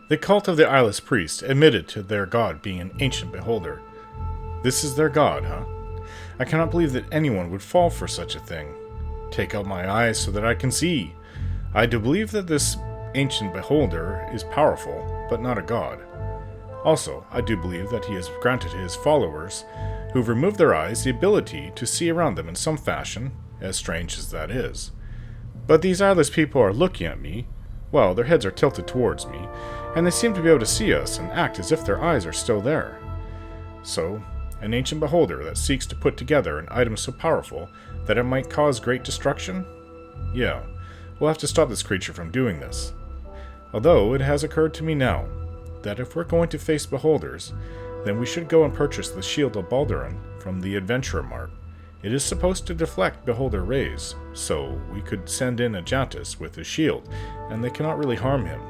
The cult of the Eyeless Priest admitted to their god being an ancient beholder. This is their god, huh? I cannot believe that anyone would fall for such a thing. Take out my eyes so that I can see. I do believe that this ancient beholder is powerful, but not a god. Also, I do believe that he has granted his followers, who've removed their eyes, the ability to see around them in some fashion, as strange as that is. But these eyeless people are looking at me. Well, their heads are tilted towards me, and they seem to be able to see us and act as if their eyes are still there. So, an ancient beholder that seeks to put together an item so powerful that it might cause great destruction? Yeah, we'll have to stop this creature from doing this. Although, it has occurred to me now that if we're going to face beholders, then we should go and purchase the Shield of Balduran from the Adventurer Mart. It is supposed to deflect beholder rays, so we could send in a Jantis with his shield, and they cannot really harm him,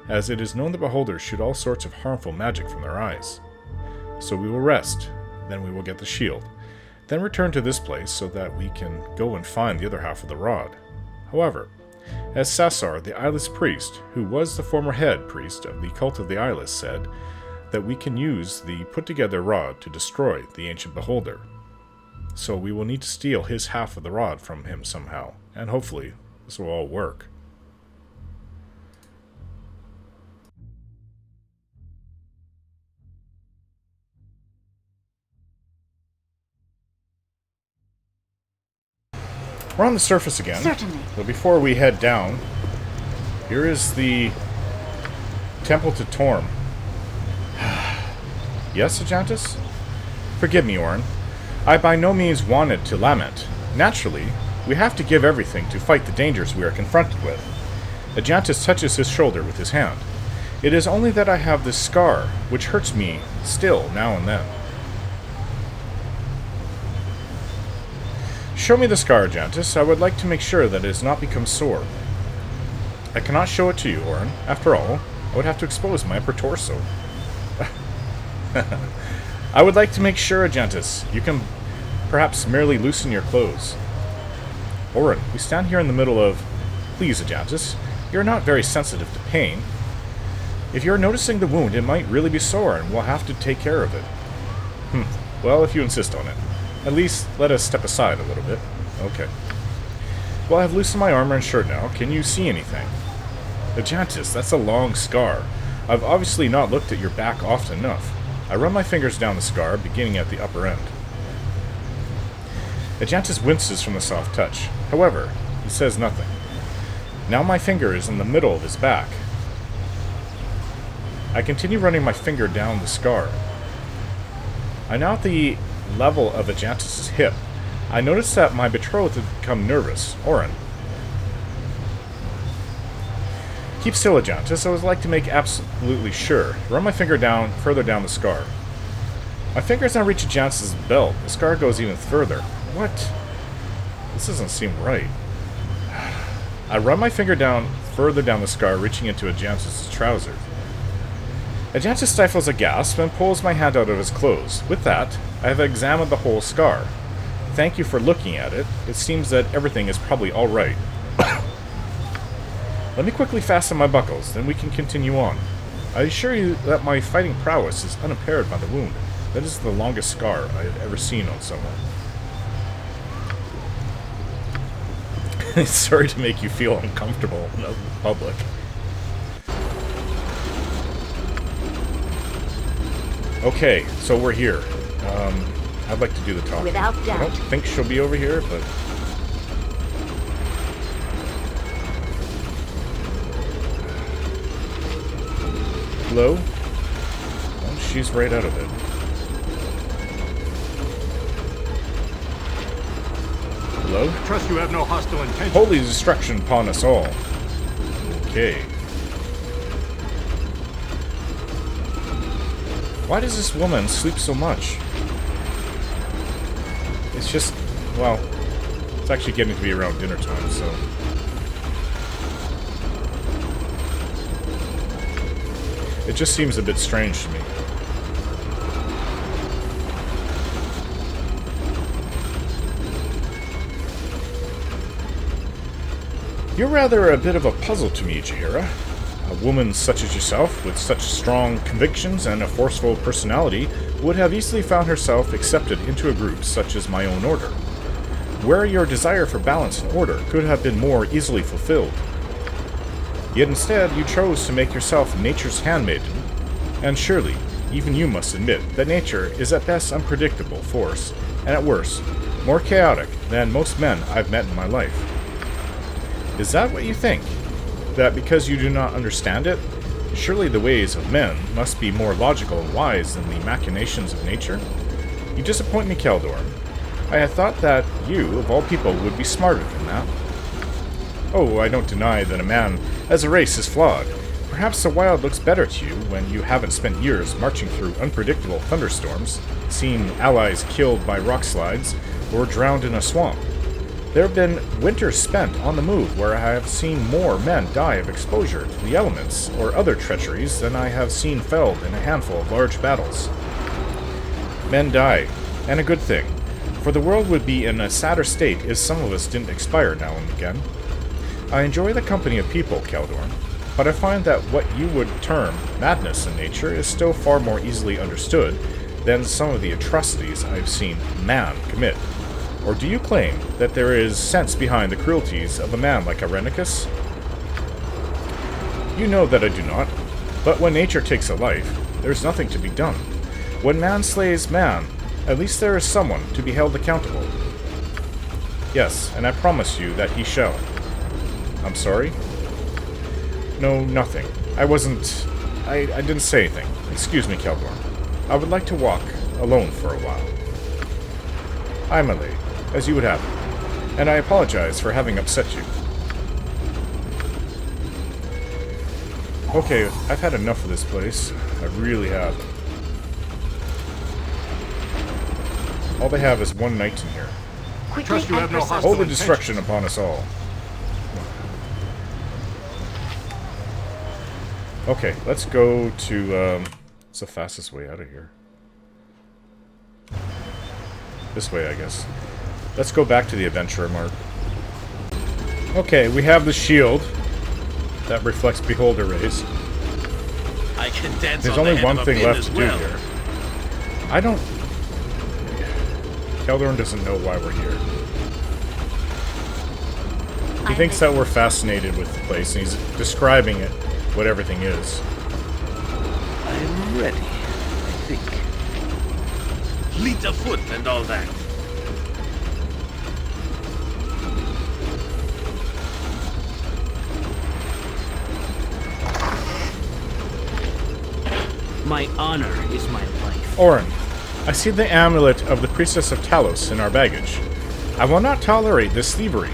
as it is known that beholders shoot all sorts of harmful magic from their eyes. So we will rest, then we will get the shield, then return to this place so that we can go and find the other half of the rod. However, as Sassar, the Eyeless Priest, who was the former head priest of the Cult of the Eyeless, said, that we can use the put-together rod to destroy the ancient beholder. So we will need to steal his half of the rod from him somehow, and hopefully this will all work. We're on the surface again. Certainly. But before we head down, here is the temple to Torm. Yes, Ajantis? Forgive me, Orin. I by no means wanted to lament. Naturally, we have to give everything to fight the dangers we are confronted with. Ajantis touches his shoulder with his hand. It is only that I have this scar, which hurts me still now and then. Show me the scar, Ajantis. I would like to make sure that it has not become sore. I cannot show it to you, Orin. After all, I would have to expose my upper torso. I would like to make sure, Ajantis, you can perhaps merely loosen your clothes. Orin, we stand here in the middle of... Please, Ajantis, you're not very sensitive to pain. If you're noticing the wound, it might really be sore, and we'll have to take care of it. Well, if you insist on it. At least, let us step aside a little bit. Okay. Well, I've loosened my armor and shirt now. Can you see anything? Ajantis, that's a long scar. I've obviously not looked at your back often enough. I run my fingers down the scar, beginning at the upper end. Ajantis winces from the soft touch. However, he says nothing. Now my finger is in the middle of his back. I continue running my finger down the scar. I'm now at the level of Ajantis' hip. I noticed that my betrothed had become nervous. Orin. Keep still, Ajantis. I would like to make absolutely sure. Run my finger down, further down the scar. My fingers now reach Ajantis' belt. The scar goes even further. What? This doesn't seem right. I run my finger down, further down the scar, reaching into Ajantis' trouser. Ajantis stifles a gasp and pulls my hand out of his clothes. With that, I have examined the whole scar. Thank you for looking at it. It seems that everything is probably all right. Let me quickly fasten my buckles, then we can continue on. I assure you that my fighting prowess is unimpaired by the wound. That is the longest scar I have ever seen on someone. Sorry to make you feel uncomfortable in public. Okay, so we're here. I'd like to do the talking. Without doubt. I don't think she'll be over here, but... Hello? Oh, she's right out of it. Hello? I trust you have no hostile intention. Holy destruction upon us all. Okay. Why does this woman sleep so much? It's just, well, it's actually getting to be around dinner time, so... It just seems a bit strange to me. You're rather a bit of a puzzle to me, Jaheira. A woman such as yourself, with such strong convictions and a forceful personality, would have easily found herself accepted into a group such as my own order, where your desire for balance and order could have been more easily fulfilled. Yet instead, you chose to make yourself nature's handmaiden, and surely, even you must admit that nature is at best unpredictable force, and at worst, more chaotic than most men I've met in my life. Is that what you think? That because you do not understand it, surely the ways of men must be more logical and wise than the machinations of nature? You disappoint me, Keldorm. I had thought that you, of all people, would be smarter than that. Oh, I don't deny that a man as a race is flawed. Perhaps the wild looks better to you when you haven't spent years marching through unpredictable thunderstorms, seen allies killed by rock slides, or drowned in a swamp. There have been winters spent on the move where I have seen more men die of exposure to the elements or other treacheries than I have seen felled in a handful of large battles. Men die, and a good thing, for the world would be in a sadder state if some of us didn't expire now and again. I enjoy the company of people, Keldorm, but I find that what you would term madness in nature is still far more easily understood than some of the atrocities I've seen man commit. Or do you claim that there is sense behind the cruelties of a man like Irenicus? You know that I do not, but when nature takes a life, there's nothing to be done. When man slays man, at least there is someone to be held accountable. Yes, and I promise you that he shall. I'm sorry? No, nothing. I didn't say anything. Excuse me, Keldorm. I would like to walk alone for a while. Aye, my lady, as you would have it, and I apologize for having upset you. Okay, I've had enough of this place. I really have. All they have is one night in here. Trust you have no hostile Hold the intentions. destruction upon us all. Okay, let's go to, what's the fastest way out of here? This way, I guess. Let's go back to the Adventurer Mart. Okay, we have the shield that reflects Beholder rays. I can dance There's on the only head one of a thing pin left as to do well. here. I don't... Keldorn doesn't know why we're here. He thinks that we're fascinated with the place, and he's describing it, what everything is. I'm ready, I think. Fleet of foot and all that. My honor is my life. Orin, I see the amulet of the Priestess of Talos in our baggage. I will not tolerate this thievery.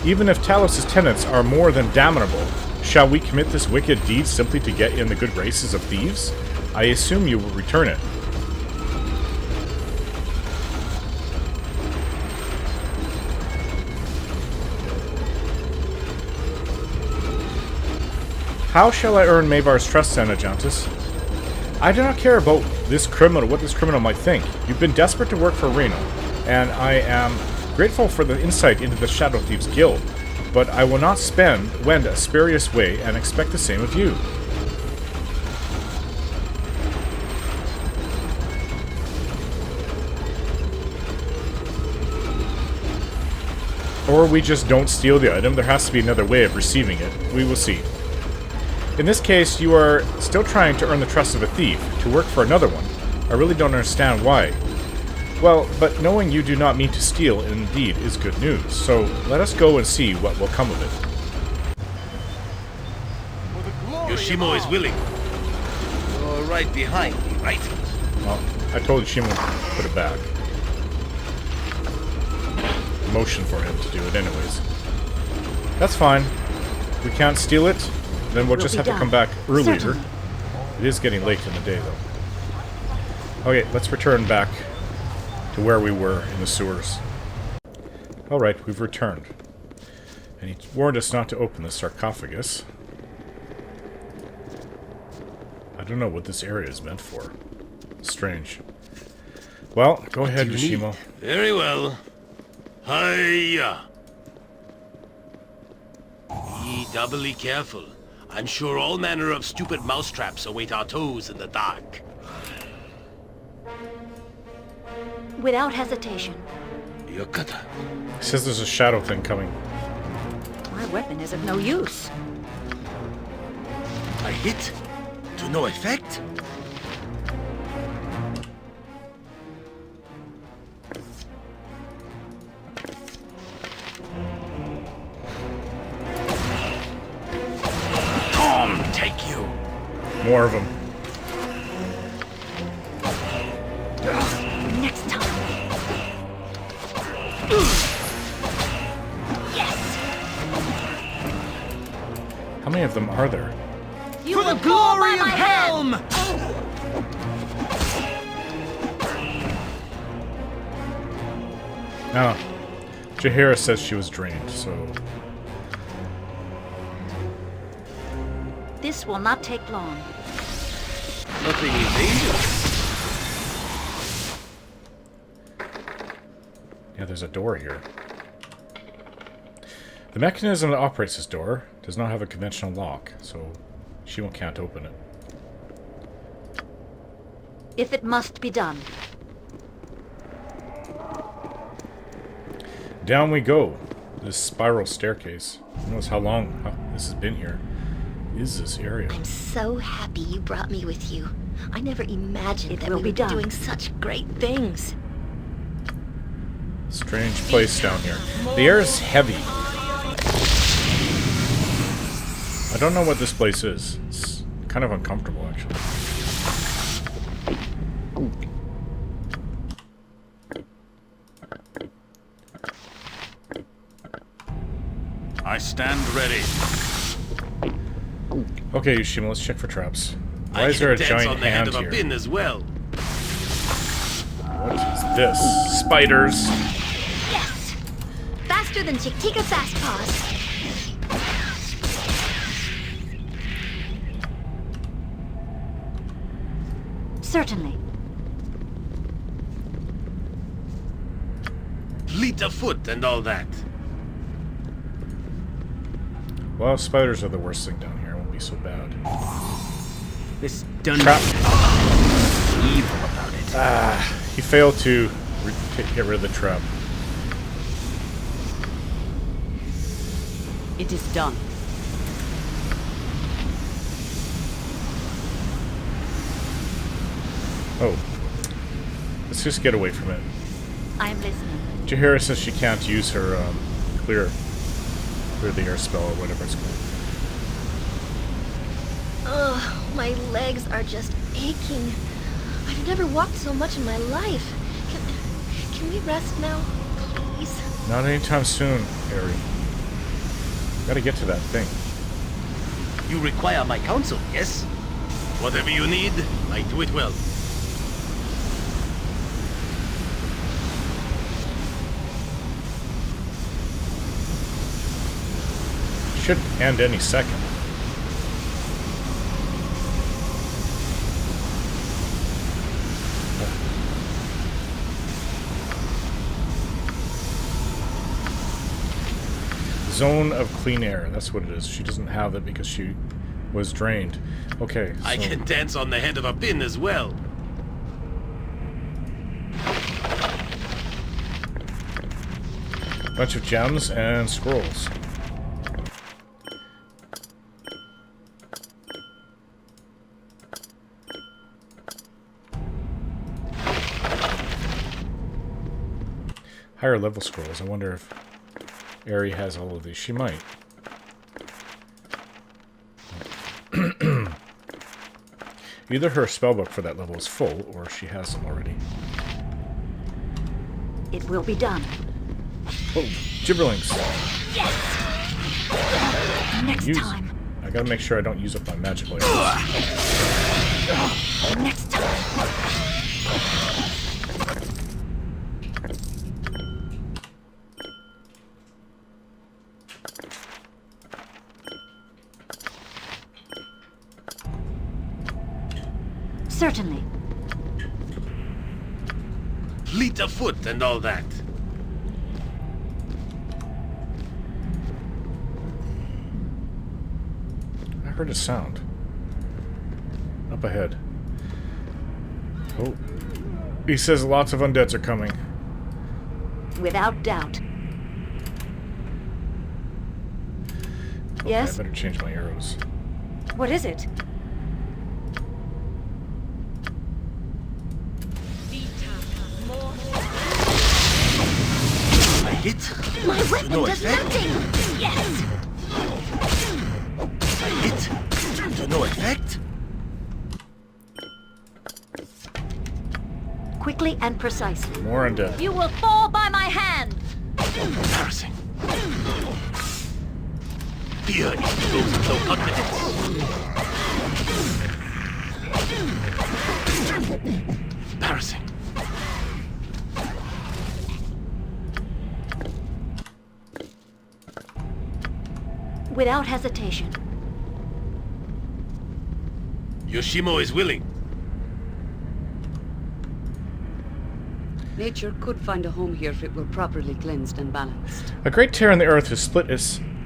Even if Talos' tenets are more than damnable, shall we commit this wicked deed simply to get in the good graces of thieves? I assume you will return it. How shall I earn Mavar's trust, Anajantis? I do not care about this criminal, what this criminal might think. You've been desperate to work for Reno, and I am grateful for the insight into the Shadow Thieves Guild, but I will not wend a spurious way and expect the same of you. Or we just don't steal the item. There has to be another way of receiving it. We will see. In this case, you are still trying to earn the trust of a thief, to work for another one. I really don't understand why. Well, but knowing you do not mean to steal, indeed, is good news. So, let us go and see what will come of it. Yoshimo is willing. You're right behind me, right? Well, I told Yoshimo to put it back. Motion for him to do it anyways. That's fine. We can't steal it, then we'll just have to come back earlier. It is getting late in the day, though. Okay, let's return back to where we were in the sewers. Alright, we've returned. And he warned us not to open the sarcophagus. I don't know what this area is meant for. Strange. Well, go ahead, do you Yoshimo. need? Very well. Hiya! Be doubly careful. I'm sure all manner of stupid mousetraps await our toes in the dark. Without hesitation. Yokata. He says there's a shadow thing coming. My weapon is of no use. A hit? To no effect? Torm, take you! More of them. Next time. Yes! How many of them are there? You will fall by my helm! Ah. Jaheira says she was drained, so... This will not take long. Nothing is dangerous. Yeah, there's a door here. The mechanism that operates this door does not have a conventional lock, so she can't open it. If it must be done. Down we go. This spiral staircase. Who knows how long this has been here? Is this area? I'm so happy you brought me with you. I never imagined that we would be doing such great things. Strange place down here. The air is heavy. I don't know what this place is. It's kind of uncomfortable, actually. I stand ready. Okay, Yushima, let's check for traps. Why is there a giant on the head hand of a here? pin as well. What is this? Spiders! Yes! Faster than Chick-Tika Fast Paws. Certainly. Fleet of foot and all that. Well, spiders are the worst thing down here. It won't be so bad. This dungeon Trap. is evil about it. He failed to get rid of the trap. It is done. Oh. Let's just get away from it. I am listening. Jaheira says she can't use her clear the air spell or whatever it's called. Ugh, my legs are just aching. I've never walked so much in my life. Can we rest now, please? Not anytime soon, Harry. Gotta get to that thing. You require my counsel, yes? Whatever you need, I do it well. Should end any second. Zone of clean air. That's what it is. She doesn't have it because she was drained. Okay. So I can dance on the head of a pin as well. bunch of gems and scrolls. Higher level scrolls. I wonder if Aerie has all of these. She might. Either her spellbook for that level is full, or she has them already. It will be done. Oh, gibberlings! Next time. I gotta make sure I don't use up my magic like this. Next time. Certainly. Fleet of foot and all that. I heard a sound. Up ahead. Oh. He says lots of undeads are coming. Without doubt. Okay, Yes? I better change my arrows. What is it? I hit. My weapon No does effect. nothing! Yes! I hit. To no effect. Quickly and precisely. More undead. You will fall by my hand! Embarrassing. Fear is close to confidence. Embarrassing. Without hesitation. Yoshimo is willing. Nature could find a home here if it were properly cleansed and balanced. A great tear in the earth has split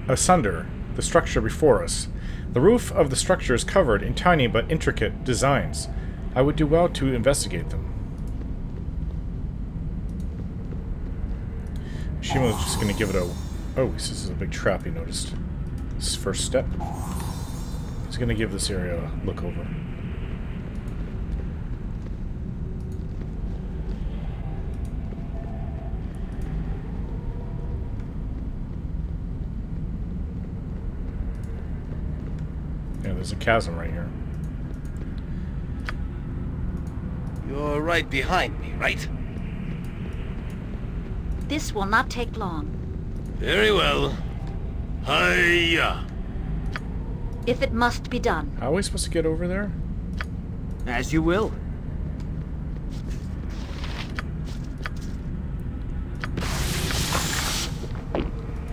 asunder the structure before us. The roof of the structure is covered in tiny but intricate designs. I would do well to investigate them. Shimo's just going to give it a... Oh, this is a big trap he noticed. This is first step. He's going to give this area a look over. Yeah, there's a chasm right here. You're right behind me, right? This will not take long. Very well. Hiya! If it must be done. How are we supposed to get over there? As you will.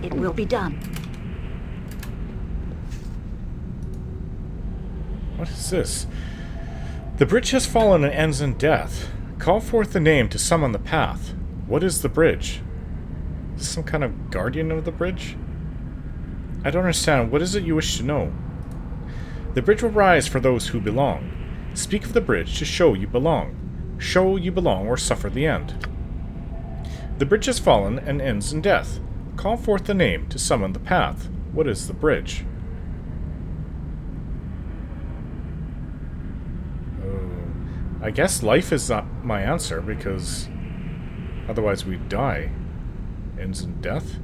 It will be done. What is this? The bridge has fallen and ends in death. Call forth the name to summon the path. What is the bridge? Is this some kind of guardian of the bridge? I don't understand. What is it you wish to know? The bridge will rise for those who belong. Speak of the bridge to show you belong. Show you belong or suffer the end. The bridge has fallen and ends in death. Call forth the name to summon the path. What is the bridge? I guess life is not my answer, because otherwise we'd die. Ends in death?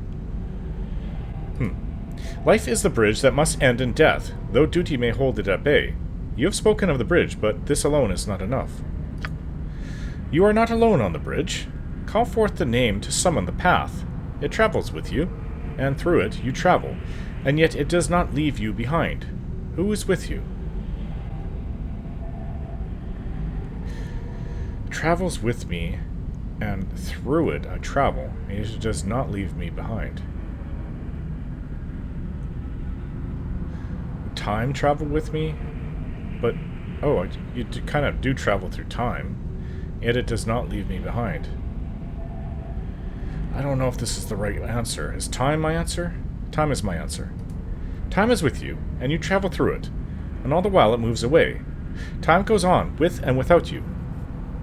Life is the bridge that must end in death, though duty may hold it at bay. You have spoken of the bridge, but this alone is not enough. You are not alone on the bridge. Call forth the name to summon the path. It travels with you, and through it you travel, and yet it does not leave you behind. Who is with you? Travels with me, and through it I travel, and it does not leave me behind. Time travel with me? But, oh, you kind of do travel through time, yet it does not leave me behind. I don't know if this is the right answer. Is time my answer? Time is my answer. Time is with you, and you travel through it, and all the while it moves away. Time goes on, with and without you,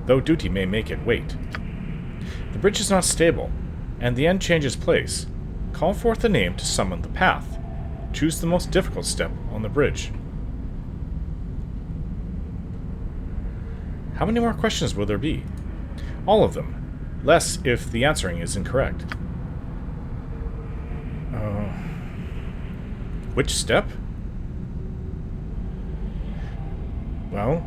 though duty may make it wait. The bridge is not stable, and the end changes place. Call forth the name to summon the path. Choose the most difficult step on the bridge. How many more questions will there be? All of them. Less if the answering is incorrect. Which step? Well,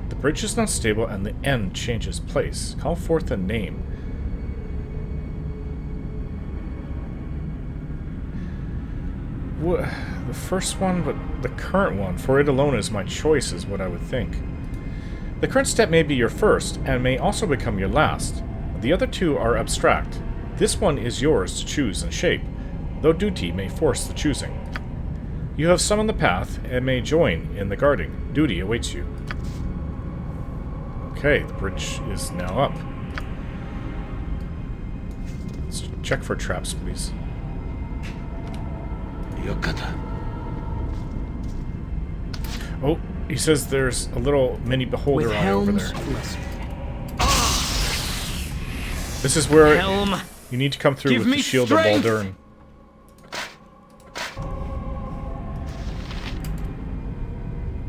the bridge is not stable and the end changes place. Call forth a name. The first one, but the current one, for it alone is my choice, is what I would think. The current step may be your first, and may also become your last. The other two are abstract. This one is yours to choose and shape, though duty may force the choosing. You have summoned the path, and may join in the guarding. Duty awaits you. Okay, the bridge is now up. Let's check for traps, please. Yokata. Oh, he says there's a little mini beholder With eye over helms there. blessed. This is where Helm, you need to come through give with the me shield strength! of Balduran.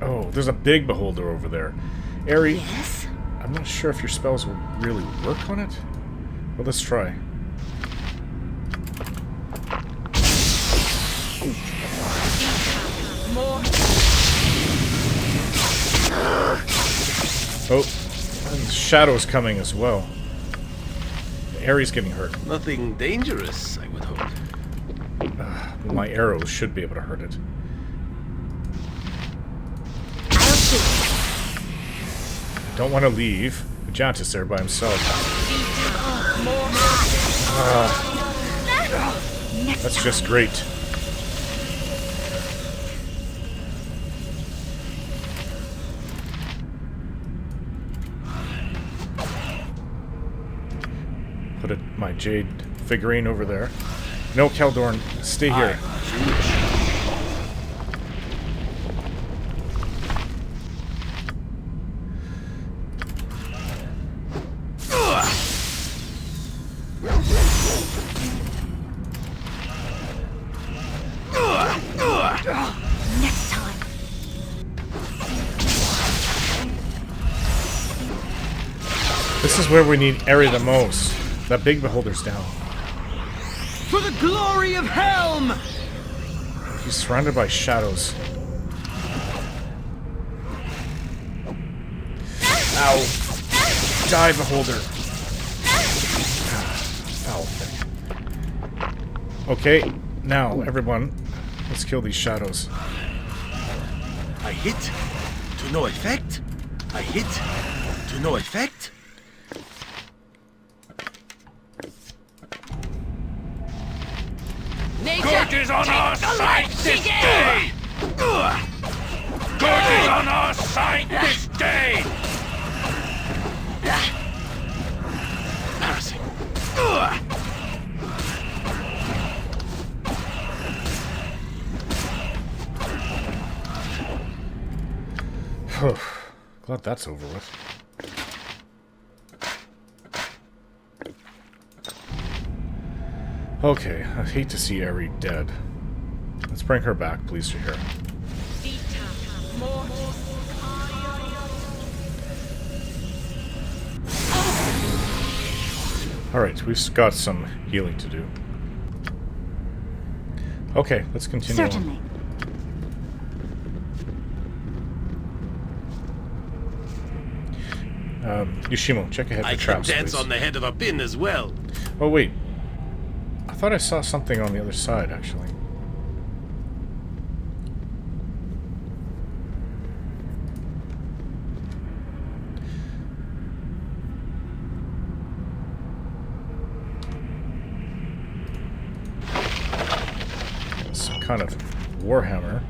Oh, there's a big beholder over there. Ari, Yes? I'm not sure if your spells will really work on it. Well, let's try. Oh, and the shadow's coming as well. Ari's getting hurt. Nothing dangerous, I would hope. My arrows should be able to hurt it. I'll see. Don't want to leave Jantis there by himself. That's just great. Put my jade figurine over there. No, Kaldorn, stay here. Next time. This is where we need Ari the most. That big beholder's down. For the glory of Helm! He's surrounded by shadows. Ow. Die, beholder. Ow. Okay, now, everyone, let's kill these shadows. I hit to no effect. I hit to no effect. Good is on our side this day! Good is on our side this day! Embarrassing. Glad that's over with. Okay, I hate to see Ari dead. Let's bring her back, please, to here. Alright, we've got some healing to do. Okay, let's continue on. Certainly. Yoshimo, check ahead I for can traps, dance please. on the head of a pin as well. Oh, wait. I thought I saw something on the other side, actually. Some kind of warhammer.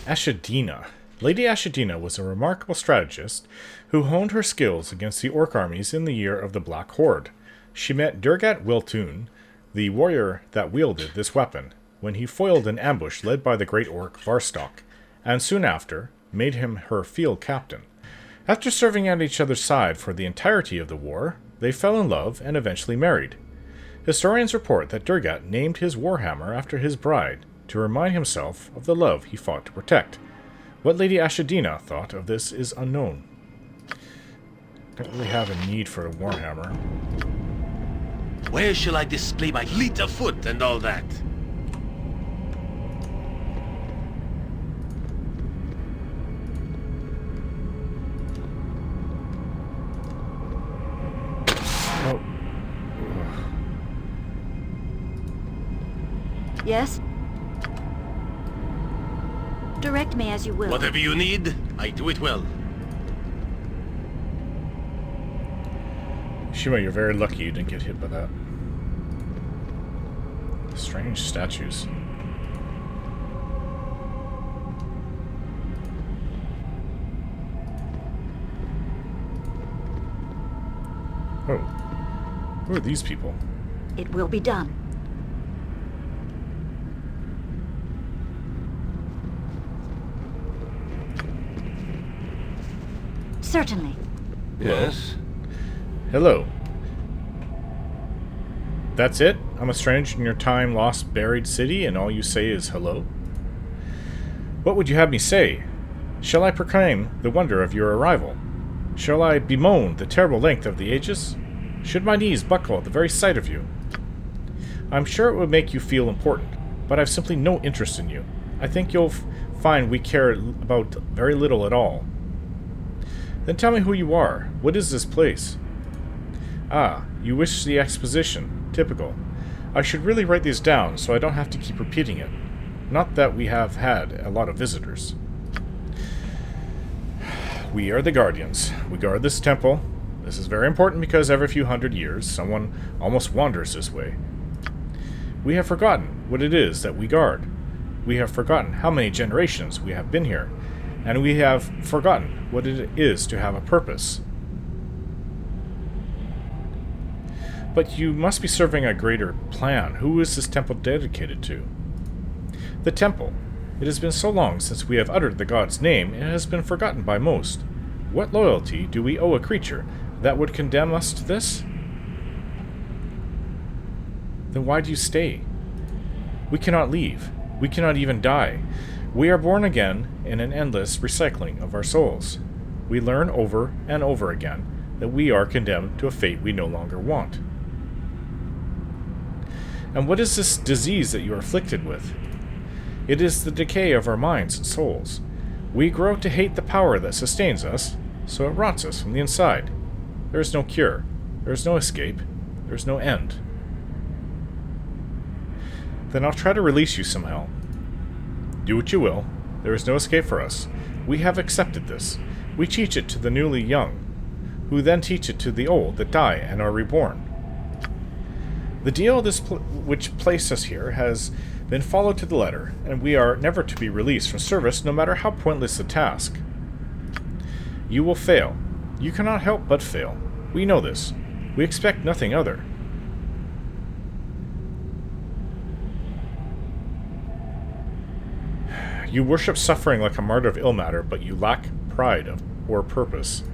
Ashadina. Lady Ashadina was a remarkable strategist who honed her skills against the orc armies in the year of the Black Horde. She met Durgat Wiltoon, the warrior that wielded this weapon, when he foiled an ambush led by the great orc Varstok, and soon after made him her field captain. After serving at each other's side for the entirety of the war, they fell in love and eventually married. Historians report that Durgat named his warhammer after his bride, to remind himself of the love he fought to protect. What Lady Ashadina thought of this is unknown. Don't really have a need for a warhammer. Where shall I display my fleet of foot and all that? Oh, Yes? Direct me as you will. Whatever you need, I do it well. Shima, you're very lucky you didn't get hit by that. Strange statues. Oh. Who are these people? It will be done. Certainly. Yes? Hello. That's it? I'm a stranger in your time-lost buried city, and all you say is hello? What would you have me say? Shall I proclaim the wonder of your arrival? Shall I bemoan the terrible length of the ages? Should my knees buckle at the very sight of you? I'm sure it would make you feel important, but I've simply no interest in you. I think you'll find we care about very little at all. Then tell me who you are. What is this place? Ah, you wish the exposition. Typical. I should really write these down so I don't have to keep repeating it. Not that we have had a lot of visitors. We are the Guardians. We guard this temple. This is very important because every few hundred years, someone almost wanders this way. We have forgotten what it is that we guard. We have forgotten how many generations we have been here. And we have forgotten what it is to have a purpose. But you must be serving a greater plan. Who is this temple dedicated to? The temple. It has been so long since we have uttered the god's name, it has been forgotten by most. What loyalty do we owe a creature that would condemn us to this? Then why do you stay? We cannot leave. We cannot even die. We are born again in an endless recycling of our souls. We learn over and over again that we are condemned to a fate we no longer want. And what is this disease that you are afflicted with? It is the decay of our minds and souls. We grow to hate the power that sustains us, so it rots us from the inside. There is no cure. There is no escape. There is no end. Then I'll try to release you somehow. Do what you will. There is no escape for us. We have accepted this. We teach it to the newly young, who then teach it to the old that die and are reborn. The deal which placed us here has been followed to the letter, and we are never to be released from service no matter how pointless the task. You will fail. You cannot help but fail. We know this. We expect nothing other. You worship suffering like a martyr of ill matter, but you lack pride or purpose.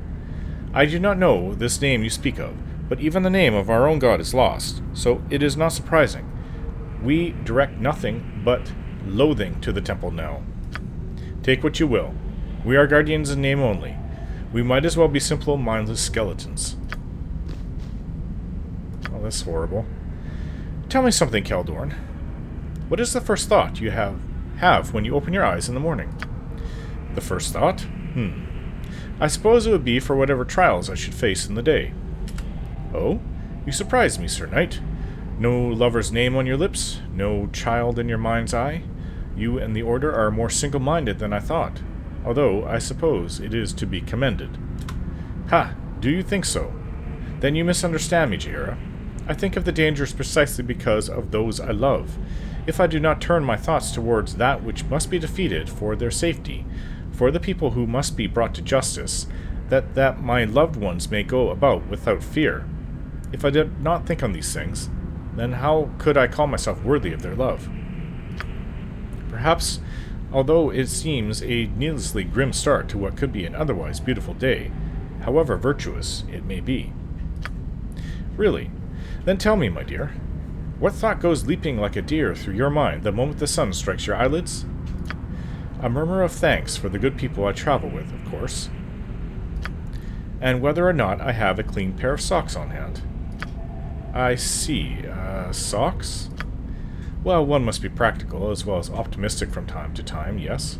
I do not know this name you speak of, but even the name of our own God is lost, so it is not surprising. We direct nothing but loathing to the temple now. Take what you will. We are guardians in name only. We might as well be simple, mindless skeletons. Oh, that's horrible. Tell me something, Balduran. What is the first thought you have when you open your eyes in the morning? The first thought? I suppose it would be for whatever trials I should face in the day. Oh? You surprise me, Sir Knight. No lover's name on your lips? No child in your mind's eye? You and the Order are more single-minded than I thought, although I suppose it is to be commended. Ha! Do you think so? Then you misunderstand me, Jaira. I think of the dangers precisely because of those I love. If I do not turn my thoughts towards that which must be defeated for their safety, for the people who must be brought to justice, that my loved ones may go about without fear. If I did not think on these things, then how could I call myself worthy of their love? Perhaps, although it seems a needlessly grim start to what could be an otherwise beautiful day, however virtuous it may be. Really? Then tell me, my dear, what thought goes leaping like a deer through your mind the moment the sun strikes your eyelids? A murmur of thanks for the good people I travel with, of course. And whether or not I have a clean pair of socks on hand. I see. Socks? Well, one must be practical as well as optimistic from time to time, yes?